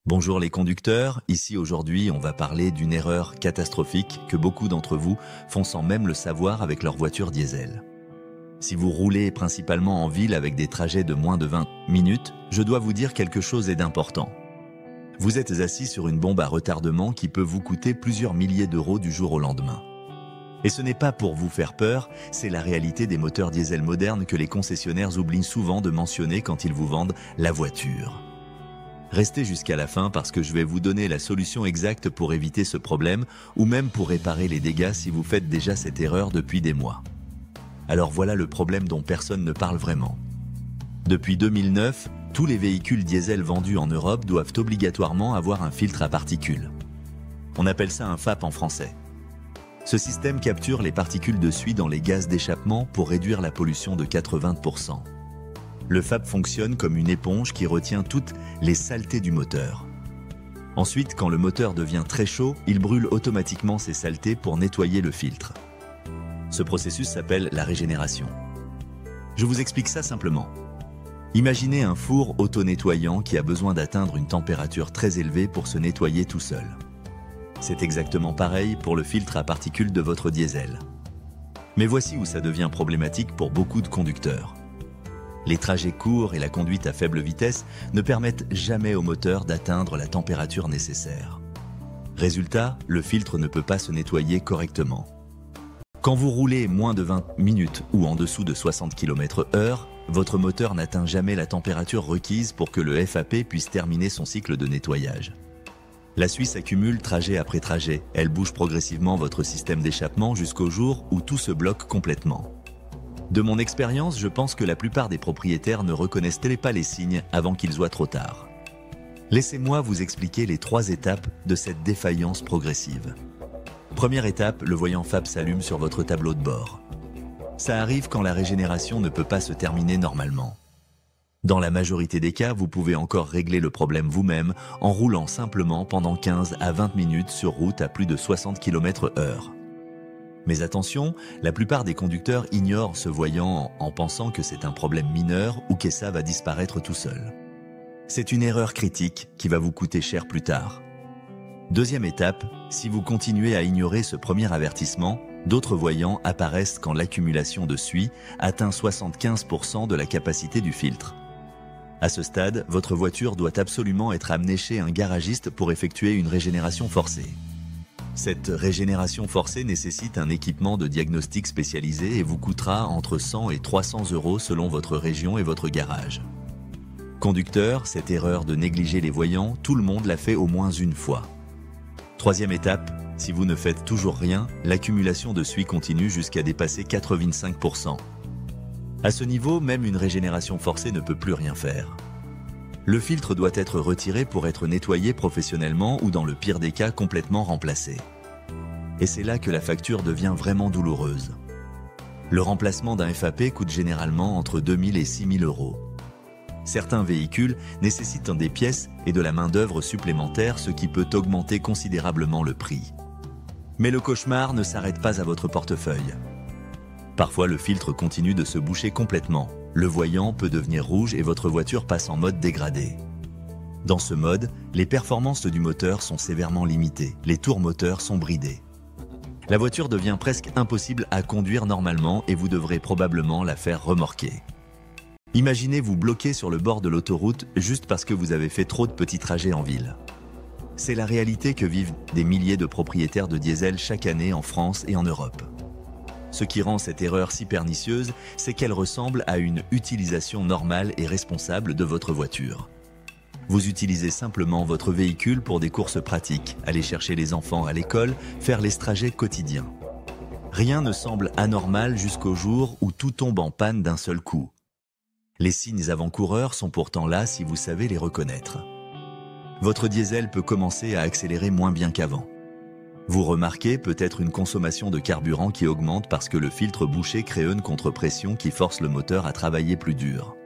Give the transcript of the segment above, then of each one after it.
Bonjour les conducteurs, ici aujourd'hui on va parler d'une erreur catastrophique que beaucoup d'entre vous font sans même le savoir avec leur voiture diesel. Si vous roulez principalement en ville avec des trajets de moins de 20 minutes, je dois vous dire quelque chose d'important. Vous êtes assis sur une bombe à retardement qui peut vous coûter plusieurs milliers d'euros du jour au lendemain. Et ce n'est pas pour vous faire peur, c'est la réalité des moteurs diesel modernes que les concessionnaires oublient souvent de mentionner quand ils vous vendent la voiture. Restez jusqu'à la fin parce que je vais vous donner la solution exacte pour éviter ce problème ou même pour réparer les dégâts si vous faites déjà cette erreur depuis des mois. Alors voilà le problème dont personne ne parle vraiment. Depuis 2009, tous les véhicules diesel vendus en Europe doivent obligatoirement avoir un filtre à particules. On appelle ça un FAP en français. Ce système capture les particules de suie dans les gaz d'échappement pour réduire la pollution de 80%. Le FAP fonctionne comme une éponge qui retient toutes les saletés du moteur. Ensuite, quand le moteur devient très chaud, il brûle automatiquement ces saletés pour nettoyer le filtre. Ce processus s'appelle la régénération. Je vous explique ça simplement. Imaginez un four auto-nettoyant qui a besoin d'atteindre une température très élevée pour se nettoyer tout seul. C'est exactement pareil pour le filtre à particules de votre diesel. Mais voici où ça devient problématique pour beaucoup de conducteurs. Les trajets courts et la conduite à faible vitesse ne permettent jamais au moteur d'atteindre la température nécessaire. Résultat, le filtre ne peut pas se nettoyer correctement. Quand vous roulez moins de 20 minutes ou en dessous de 60 km/h, votre moteur n'atteint jamais la température requise pour que le FAP puisse terminer son cycle de nettoyage. La suie s'accumule trajet après trajet. Elle bouge progressivement votre système d'échappement jusqu'au jour où tout se bloque complètement. De mon expérience, je pense que la plupart des propriétaires ne reconnaissent pas les signes avant qu'il soit trop tard. Laissez-moi vous expliquer les 3 étapes de cette défaillance progressive. Première étape, le voyant FAP s'allume sur votre tableau de bord. Ça arrive quand la régénération ne peut pas se terminer normalement. Dans la majorité des cas, vous pouvez encore régler le problème vous-même en roulant simplement pendant 15 à 20 minutes sur route à plus de 60 km/h. Mais attention, la plupart des conducteurs ignorent ce voyant en pensant que c'est un problème mineur ou que ça va disparaître tout seul. C'est une erreur critique qui va vous coûter cher plus tard. Deuxième étape, si vous continuez à ignorer ce premier avertissement, d'autres voyants apparaissent quand l'accumulation de suie atteint 75% de la capacité du filtre. À ce stade, votre voiture doit absolument être amenée chez un garagiste pour effectuer une régénération forcée. Cette régénération forcée nécessite un équipement de diagnostic spécialisé et vous coûtera entre 100 et 300 euros selon votre région et votre garage. Conducteur, cette erreur de négliger les voyants, tout le monde l'a fait au moins une fois. Troisième étape, si vous ne faites toujours rien, l'accumulation de suie continue jusqu'à dépasser 85%. À ce niveau, même une régénération forcée ne peut plus rien faire. Le filtre doit être retiré pour être nettoyé professionnellement ou dans le pire des cas complètement remplacé. Et c'est là que la facture devient vraiment douloureuse. Le remplacement d'un FAP coûte généralement entre 2 000 et 6 000 euros. Certains véhicules nécessitent des pièces et de la main-d'œuvre supplémentaire, ce qui peut augmenter considérablement le prix. Mais le cauchemar ne s'arrête pas à votre portefeuille. Parfois, le filtre continue de se boucher complètement. Le voyant peut devenir rouge et votre voiture passe en mode dégradé. Dans ce mode, les performances du moteur sont sévèrement limitées, les tours moteurs sont bridés. La voiture devient presque impossible à conduire normalement et vous devrez probablement la faire remorquer. Imaginez-vous bloqué sur le bord de l'autoroute juste parce que vous avez fait trop de petits trajets en ville. C'est la réalité que vivent des milliers de propriétaires de diesel chaque année en France et en Europe. Ce qui rend cette erreur si pernicieuse, c'est qu'elle ressemble à une utilisation normale et responsable de votre voiture. Vous utilisez simplement votre véhicule pour des courses pratiques, aller chercher les enfants à l'école, faire les trajets quotidiens. Rien ne semble anormal jusqu'au jour où tout tombe en panne d'un seul coup. Les signes avant-coureurs sont pourtant là si vous savez les reconnaître. Votre diesel peut commencer à accélérer moins bien qu'avant. Vous remarquez peut-être une consommation de carburant qui augmente parce que le filtre bouché crée une contre-pression qui force le moteur à travailler plus dur.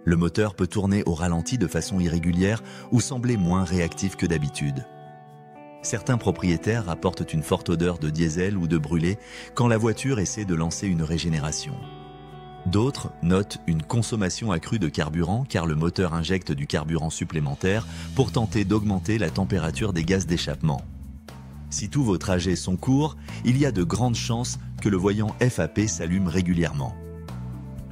Le moteur peut tourner au ralenti de façon irrégulière ou sembler moins réactif que d'habitude. Certains propriétaires rapportent une forte odeur de diesel ou de brûlé quand la voiture essaie de lancer une régénération. D'autres notent une consommation accrue de carburant car le moteur injecte du carburant supplémentaire pour tenter d'augmenter la température des gaz d'échappement. Si tous vos trajets sont courts, il y a de grandes chances que le voyant FAP s'allume régulièrement.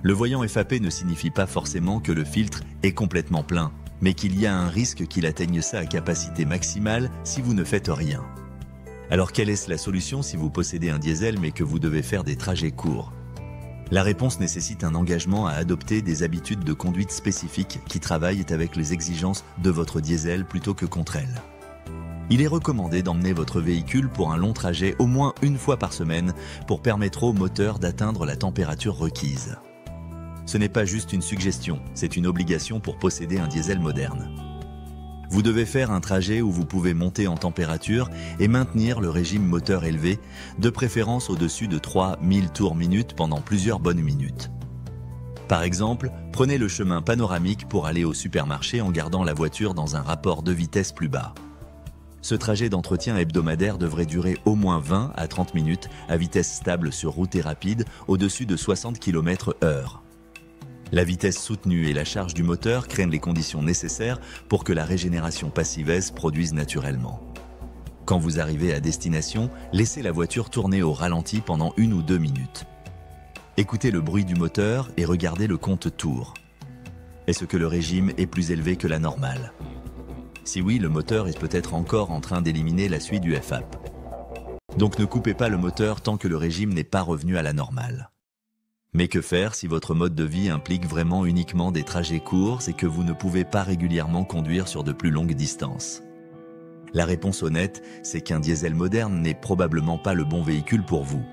Le voyant FAP ne signifie pas forcément que le filtre est complètement plein, mais qu'il y a un risque qu'il atteigne ça à capacité maximale si vous ne faites rien. Alors quelle est la solution si vous possédez un diesel mais que vous devez faire des trajets courts? La réponse nécessite un engagement à adopter des habitudes de conduite spécifiques qui travaillent avec les exigences de votre diesel plutôt que contre elles. Il est recommandé d'emmener votre véhicule pour un long trajet au moins une fois par semaine pour permettre au moteur d'atteindre la température requise. Ce n'est pas juste une suggestion, c'est une obligation pour posséder un diesel moderne. Vous devez faire un trajet où vous pouvez monter en température et maintenir le régime moteur élevé, de préférence au-dessus de 3000 tours minute pendant plusieurs bonnes minutes. Par exemple, prenez le chemin panoramique pour aller au supermarché en gardant la voiture dans un rapport de vitesse plus bas. Ce trajet d'entretien hebdomadaire devrait durer au moins 20 à 30 minutes à vitesse stable sur route et rapide au-dessus de 60 km/h. La vitesse soutenue et la charge du moteur créent les conditions nécessaires pour que la régénération passive se produise naturellement. Quand vous arrivez à destination, laissez la voiture tourner au ralenti pendant 1 ou 2 minutes. Écoutez le bruit du moteur et regardez le compte tours. Est-ce que le régime est plus élevé que la normale? Si oui, le moteur est peut-être encore en train d'éliminer la suie du FAP. Donc ne coupez pas le moteur tant que le régime n'est pas revenu à la normale. Mais que faire si votre mode de vie implique vraiment uniquement des trajets courts et que vous ne pouvez pas régulièrement conduire sur de plus longues distances? La réponse honnête, c'est qu'un diesel moderne n'est probablement pas le bon véhicule pour vous.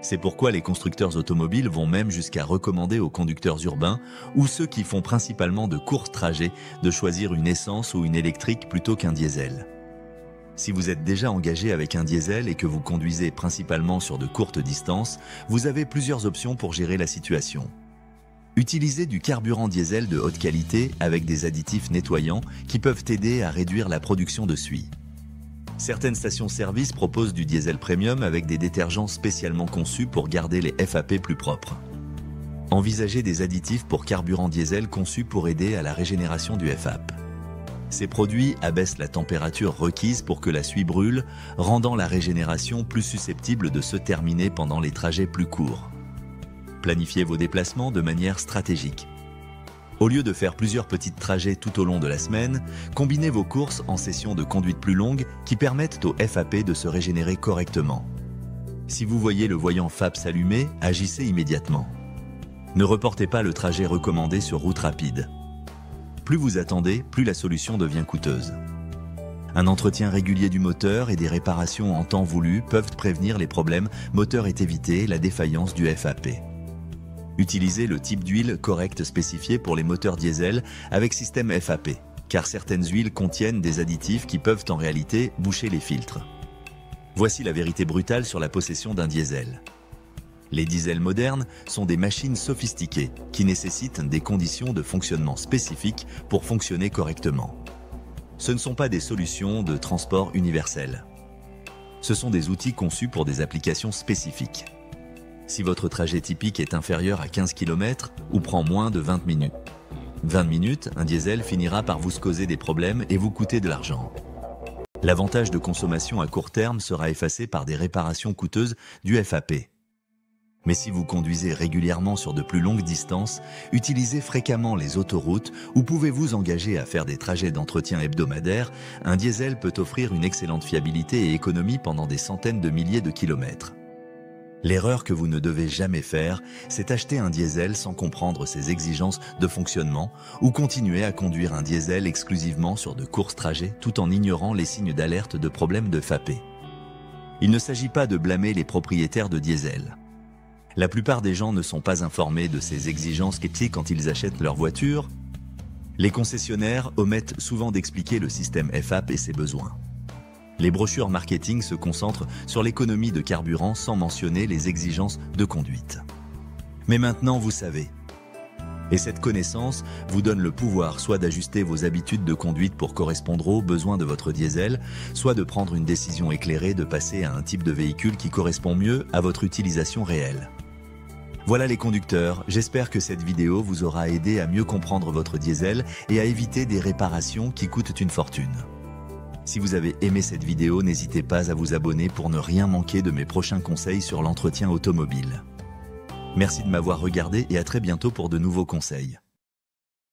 C'est pourquoi les constructeurs automobiles vont même jusqu'à recommander aux conducteurs urbains ou ceux qui font principalement de courts trajets de choisir une essence ou une électrique plutôt qu'un diesel. Si vous êtes déjà engagé avec un diesel et que vous conduisez principalement sur de courtes distances, vous avez plusieurs options pour gérer la situation. Utilisez du carburant diesel de haute qualité avec des additifs nettoyants qui peuvent aider à réduire la production de suie. Certaines stations-service proposent du diesel premium avec des détergents spécialement conçus pour garder les FAP plus propres. Envisagez des additifs pour carburant diesel conçus pour aider à la régénération du FAP. Ces produits abaissent la température requise pour que la suie brûle, rendant la régénération plus susceptible de se terminer pendant les trajets plus courts. Planifiez vos déplacements de manière stratégique. Au lieu de faire plusieurs petits trajets tout au long de la semaine, combinez vos courses en sessions de conduite plus longues qui permettent au FAP de se régénérer correctement. Si vous voyez le voyant FAP s'allumer, agissez immédiatement. Ne reportez pas le trajet recommandé sur route rapide. Plus vous attendez, plus la solution devient coûteuse. Un entretien régulier du moteur et des réparations en temps voulu peuvent prévenir les problèmes moteur et éviter la défaillance du FAP. Utilisez le type d'huile correct spécifié pour les moteurs diesel avec système FAP, car certaines huiles contiennent des additifs qui peuvent en réalité boucher les filtres. Voici la vérité brutale sur la possession d'un diesel. Les diesels modernes sont des machines sophistiquées qui nécessitent des conditions de fonctionnement spécifiques pour fonctionner correctement. Ce ne sont pas des solutions de transport universel. Ce sont des outils conçus pour des applications spécifiques. Si votre trajet typique est inférieur à 15 km ou prend moins de 20 minutes. 20 minutes, un diesel finira par vous causer des problèmes et vous coûter de l'argent. L'avantage de consommation à court terme sera effacé par des réparations coûteuses du FAP. Mais si vous conduisez régulièrement sur de plus longues distances, utilisez fréquemment les autoroutes ou pouvez-vous engager à faire des trajets d'entretien hebdomadaires, un diesel peut offrir une excellente fiabilité et économie pendant des centaines de milliers de kilomètres. L'erreur que vous ne devez jamais faire, c'est acheter un diesel sans comprendre ses exigences de fonctionnement ou continuer à conduire un diesel exclusivement sur de courts trajets tout en ignorant les signes d'alerte de problèmes de FAP. Il ne s'agit pas de blâmer les propriétaires de diesel. La plupart des gens ne sont pas informés de ces exigences quand ils achètent leur voiture. Les concessionnaires omettent souvent d'expliquer le système FAP et ses besoins. Les brochures marketing se concentrent sur l'économie de carburant sans mentionner les exigences de conduite. Mais maintenant, vous savez. Et cette connaissance vous donne le pouvoir soit d'ajuster vos habitudes de conduite pour correspondre aux besoins de votre diesel, soit de prendre une décision éclairée de passer à un type de véhicule qui correspond mieux à votre utilisation réelle. Voilà les conducteurs, j'espère que cette vidéo vous aura aidé à mieux comprendre votre diesel et à éviter des réparations qui coûtent une fortune. Si vous avez aimé cette vidéo, n'hésitez pas à vous abonner pour ne rien manquer de mes prochains conseils sur l'entretien automobile. Merci de m'avoir regardé et à très bientôt pour de nouveaux conseils.